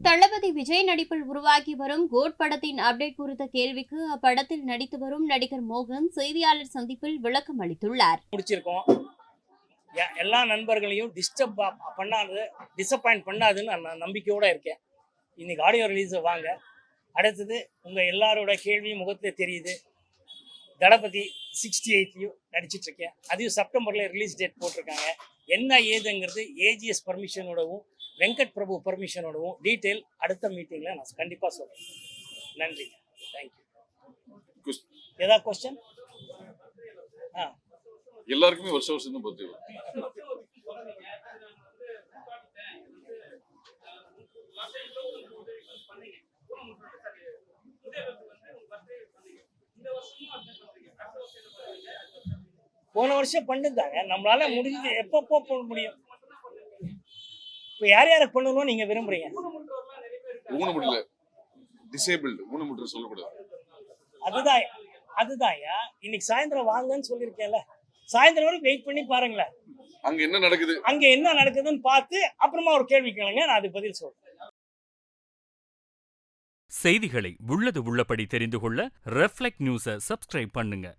தளபதி விஜய் நடிப்பில் உருவாகி வரும் கோட் படத்தின் அப்டேட் குறித்த கேள்விக்கு அப்படத்தில் நடித்து வரும் நடிகர் மோகன் செய்தியாளர் சந்திப்பில் விளக்கம் அளித்துள்ளார். முடிச்சிருக்கோம். எல்லா நண்பர்களையும் டிசப்பாயிண்ட் பண்ணாதுன்னு நான் நம்பிக்கையோட இருக்கேன். இன்னைக்கு ஆடியோ ரிலீஸ் வாங்க. அடுத்தது உங்க எல்லாரோட கேள்வியும் முகத்துல தெரியுது. தளபதி 68 நடிச்சிட்டு இருக்கேன். அதையும் செப்டம்பர்ல ரிலீஸ் டேட் போட்டிருக்காங்க. என்ன ஏதுங்கிறது ஏஜிஎஸ் பர்மிஷனோடவும் வெங்கட் பிரபு பர்மிஷனோடவும் டீட்டெயில் அடுத்த மீட்டிங்ல நான் கண்டிப்பா சொல்றேன். நன்றி, தேங்க்யூ. ஏதாவது கொஸ்டின்? எல்லாருக்குமே வருஷம் தான் பத்தி போன வருஷம் பண்ணிருந்தாங்க. நம்மளால முடிஞ்சது எப்பப்போ போக முடியும். இப்ப யார் யாரை பண்ணணும் நீங்க விரும்புறீங்க? ஊனமுடியல, டிசேபிள்டு, ஊனமுடியல சொல்லக்கூடாது. அதுதான்யா இன்னைக்கு சாயந்தரம் வாங்கன்னு சொல்லியிருக்கேன்ல. சாயந்தரம் வரைக்கும் வெயிட் பண்ணி பாருங்களேன். அங்க என்ன நடக்குதுன்னு பார்த்து அப்புறமா ஒரு கேள்வி கேளுங்க, நான் அதுக்கு பதில் சொல்றேன். செய்திகளை உள்ளது உள்ளபடி தெரிந்து கொள்ள ரெஃப்ளெக்ட் நியூஸை சப்ஸ்கிரைப் பண்ணுங்க.